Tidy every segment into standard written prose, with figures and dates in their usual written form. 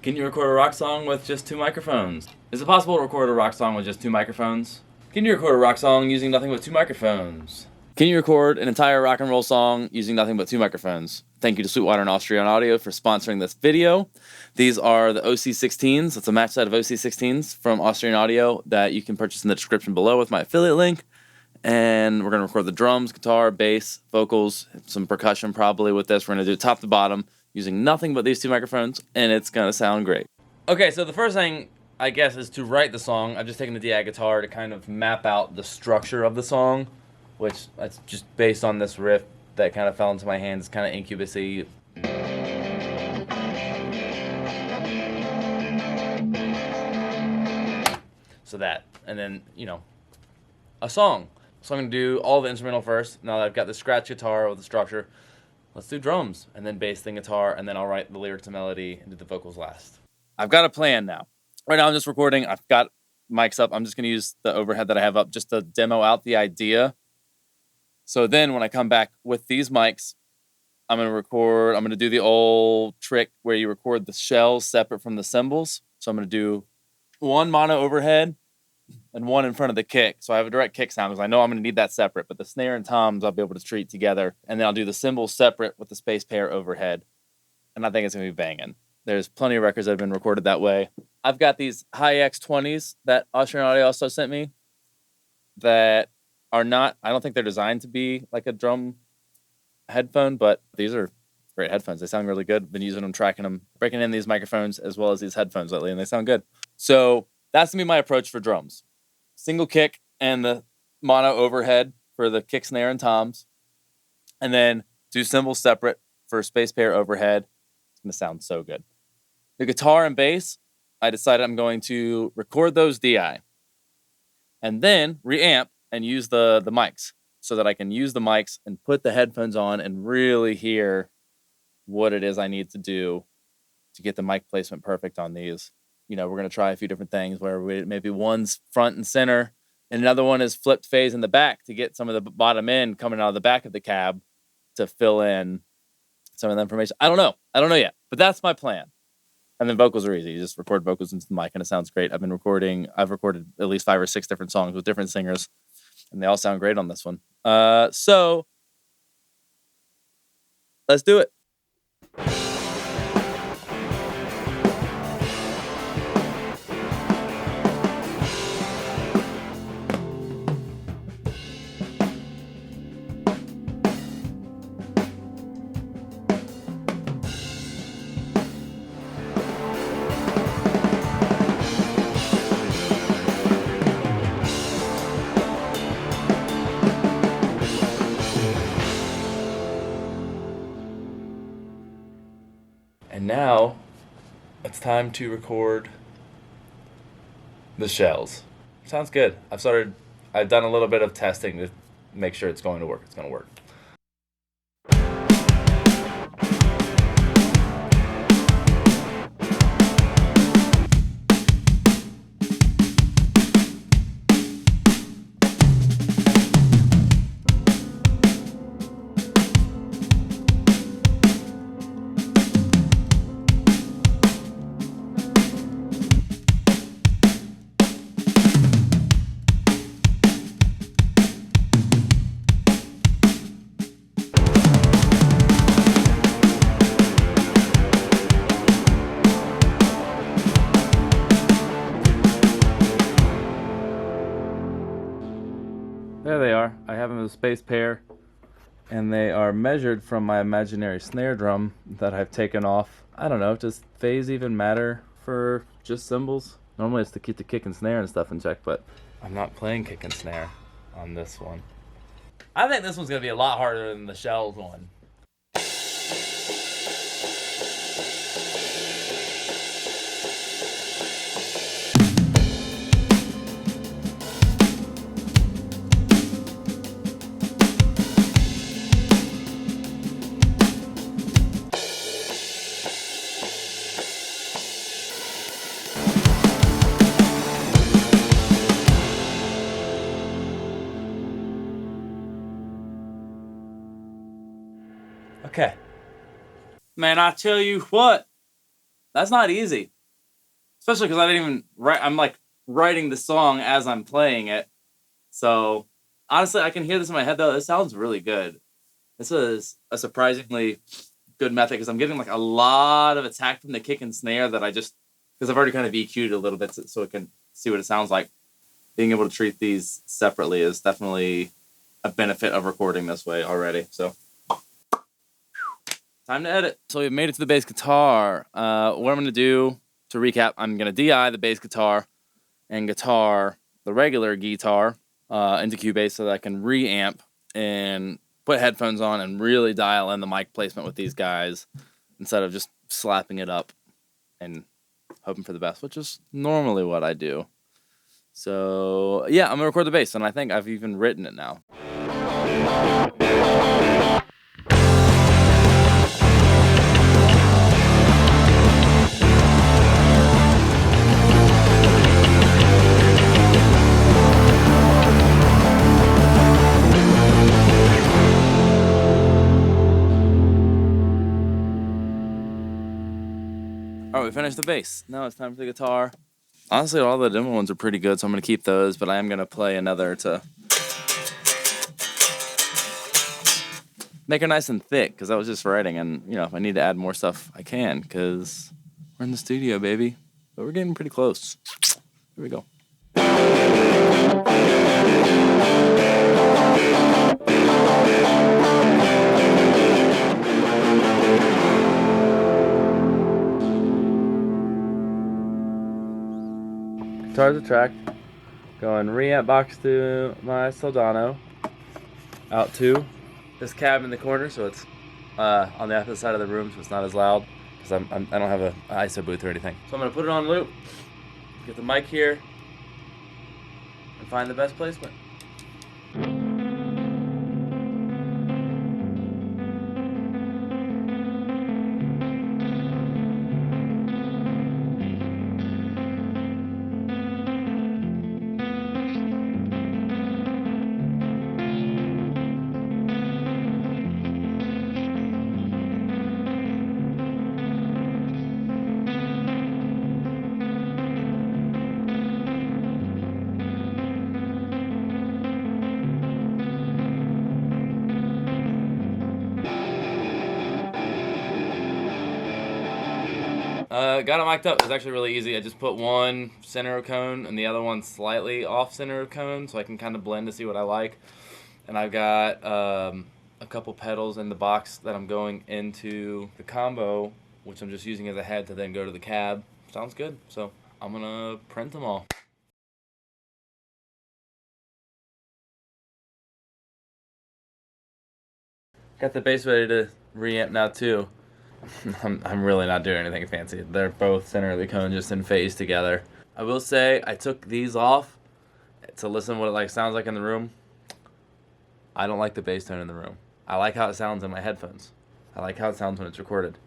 Can you record a rock song with just two microphones? Is it possible to record a rock song with just two microphones? Can you record a rock song using nothing but two microphones? Can you record an entire rock and roll song using nothing but two microphones? Thank you to Sweetwater and Austrian Audio for sponsoring this video. These are the OC16s. It's a match set of OC16s from Austrian Audio that you can purchase in the description below with my affiliate link. And we're going to record the drums, guitar, bass, vocals, some percussion probably with this. We're going to do it top to bottom using nothing but these two microphones, and it's going to sound great. Okay, so the first thing, I guess, is to write the song. I've just taken the DI guitar to kind of map out the structure of the song, which that's just based on this riff that kind of fell into my hands, kind of Incubus-y. So that, and then, a song. So I'm going to do all the instrumental first. Now that I've got the scratch guitar with the structure, let's do drums, and then bass, then guitar, and then I'll write the lyrics and melody and do the vocals last. I've got a plan now. Right now I'm just recording. I've got mics up. I'm just going to use the overhead that I have up just to demo out the idea. So then when I come back with these mics, I'm going to do the old trick where you record the shells separate from the cymbals. So I'm going to do one mono overhead and one in front of the kick. So I have a direct kick sound because I know I'm going to need that separate, but the snare and toms I'll be able to treat together. And then I'll do the cymbals separate with the space pair overhead. And I think it's going to be banging. There's plenty of records that have been recorded that way. I've got these Hi-X20s that Austrian Audio also sent me that are not, I don't think they're designed to be like a drum headphone, but these are great headphones. They sound really good. Been using them, tracking them, breaking in these microphones as well as these headphones lately, and they sound good. So that's going to be my approach for drums. Single kick and the mono overhead for the kick, snare, and toms. And then do cymbals separate for space pair overhead. It's going to sound so good. The guitar and bass, I decided I'm going to record those DI. And then reamp and use the mics so that I can use the mics and put the headphones on and really hear what it is I need to do to get the mic placement perfect on these. We're going to try a few different things where maybe one's front and center and another one is flipped phase in the back to get some of the bottom end coming out of the back of the cab to fill in some of the information. I don't know yet, but that's my plan. And then vocals are easy. You just record vocals into the mic and it sounds great. I've recorded at least 5 or 6 different songs with different singers and they all sound great on this one. So let's do it. And now it's time to record the shells. Sounds good. I've done a little bit of testing to make sure it's going to work. It's going to work. There they are. I have them as a space pair, and they are measured from my imaginary snare drum that I've taken off. I don't know, does phase even matter for just cymbals? Normally it's to keep the kick and snare and stuff in check, but I'm not playing kick and snare on this one. I think this one's going to be a lot harder than the shells one. Okay. Man, I tell you what, That's not easy, especially because I didn't even write. I'm like writing the song as I'm playing it. So honestly, I can hear this in my head though. This sounds really good. This is a surprisingly good method because I'm getting like a lot of attack from the kick and snare that I just because I've already kind of EQ'd a little bit so it can see what it sounds like. Being able to treat these separately is definitely a benefit of recording this way already. So time to edit. So we made it to the bass guitar. What I'm going to do to recap, I'm going to DI the bass guitar and guitar the regular guitar into Cubase so that I can reamp and put headphones on and really dial in the mic placement with these guys instead of just slapping it up and hoping for the best, which is normally what I do. So yeah, I'm gonna record the bass, and I think I've even written it now. All right, we finished the bass. Now it's time for the guitar. Honestly, all the demo ones are pretty good, so I'm going to keep those, but I am going to play another to make her nice and thick, because I was just writing, and, you know, if I need to add more stuff, I can, because we're in the studio, baby. But we're getting pretty close. Here we go. Guitar's a track. Going reamp box to my Soldano. Out to this cab in the corner, so it's on the opposite side of the room, so it's not as loud because I don't have an ISO booth or anything. So I'm gonna put it on loop, get the mic here, and find the best placement. Got it mic'd up. It was actually really easy. I just put one center of cone and the other one slightly off center of cone so I can kind of blend to see what I like. And I've got a couple pedals in the box that I'm going into the combo, which I'm just using as a head to then go to the cab. Sounds good. So I'm going to print them all. Got the bass ready to reamp now too. I'm really not doing anything fancy. They're both center of the cone just in phase together. I will say I took these off to listen to what it like sounds like in the room. I don't like the bass tone in the room. I like how it sounds in my headphones. I like how it sounds when it's recorded.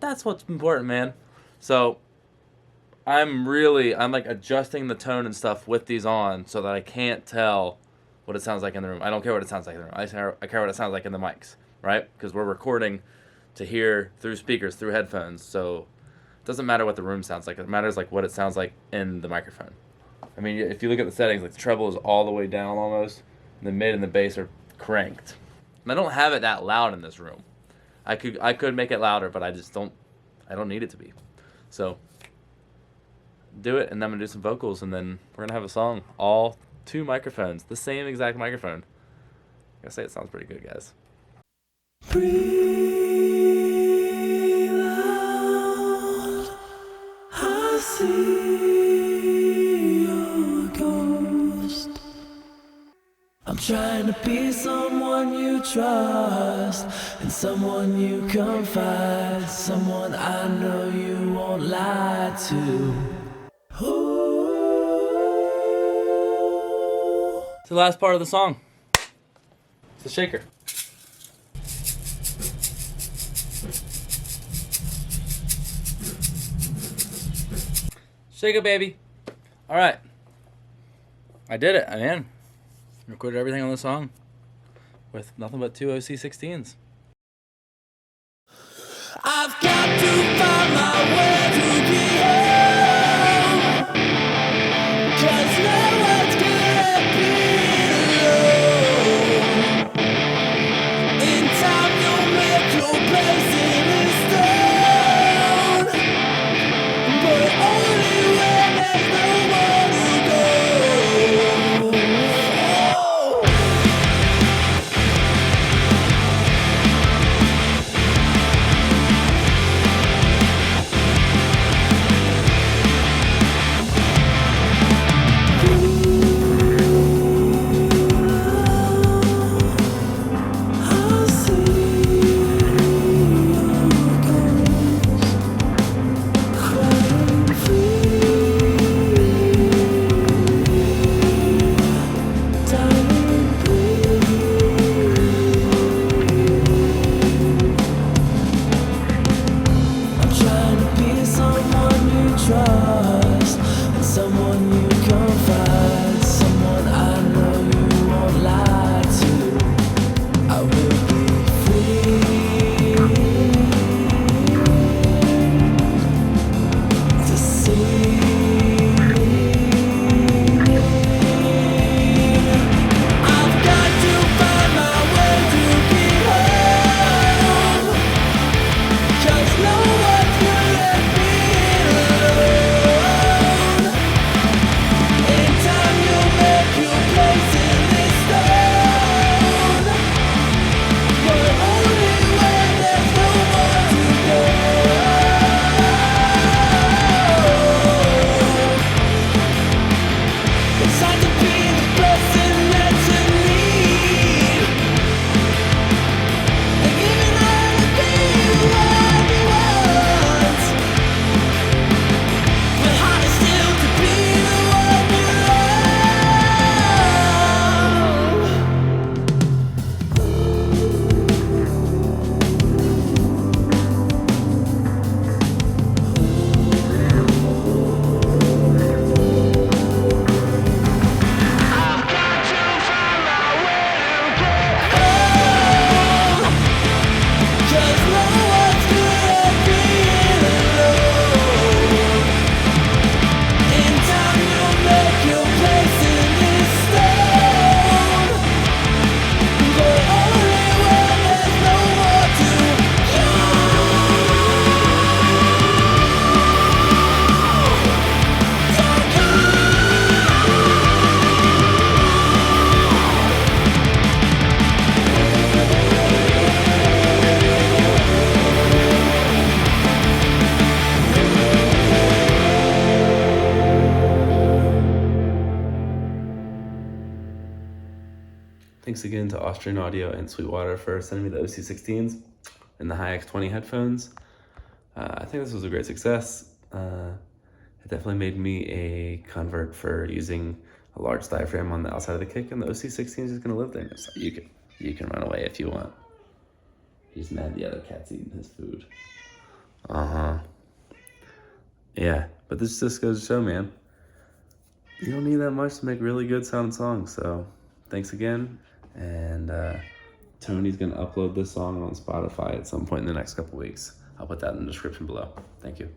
That's what's important, man. So I'm like adjusting the tone and stuff with these on so that I can't tell what it sounds like in the room. I don't care what it sounds like in the room. I care what it sounds like in the mics, right? Because we're recording to hear through speakers, through headphones. So it doesn't matter what the room sounds like. It matters like what it sounds like in the microphone. I mean, if you look at the settings, like the treble is all the way down almost, and the mid and the bass are cranked. And I don't have it that loud in this room. I could make it louder, but I don't need it to be. So do it, and then I'm gonna do some vocals, and then we're gonna have a song. All two microphones, the same exact microphone. I gotta say it sounds pretty good, guys. Breathe out, I see your ghost. I'm trying to be someone you trust, and someone you confide, someone I know you won't lie to. Ooh. It's the last part of the song. It's the shaker. Shake it, baby. All right. I did it. I'm in. Recorded everything on the song with nothing but two OC16s. I've got to find my way to be home, 'cause no one's gonna be alone. In time you'll make your place in the stone, but only when there's nowhere to go. I'll see your ghost crying free, darling, I'm trying to be someone you trust and someone you confide, someone I know you won't lie to. I will be free to see. I've got to find my way to be home, 'cause no one's gonna be alone. In time you'll make your place in this stone, but only when there's no more to go. It's hard to be the blessing that you need, and even hard to be what you want, but harder still to be the one you I've got to find my way to get home, 'cause no one's gonna be alone. In time you'll make your place in this stone, but only when there's no more to go. Don't go. Thanks again to Austrian Audio and Sweetwater for sending me the OC16s and the Hi X20 headphones. I think this was a great success. It definitely made me a convert for using a large diaphragm on the outside of the kick, and the OC16 is just gonna live there. So you can run away if you want. He's mad the other cat's eating his food. Yeah, but this just goes to show, man, you don't need that much to make really good sounding songs. So thanks again, and Tony's gonna upload this song on Spotify at some point in the next couple weeks. I'll put that in the description below. Thank you.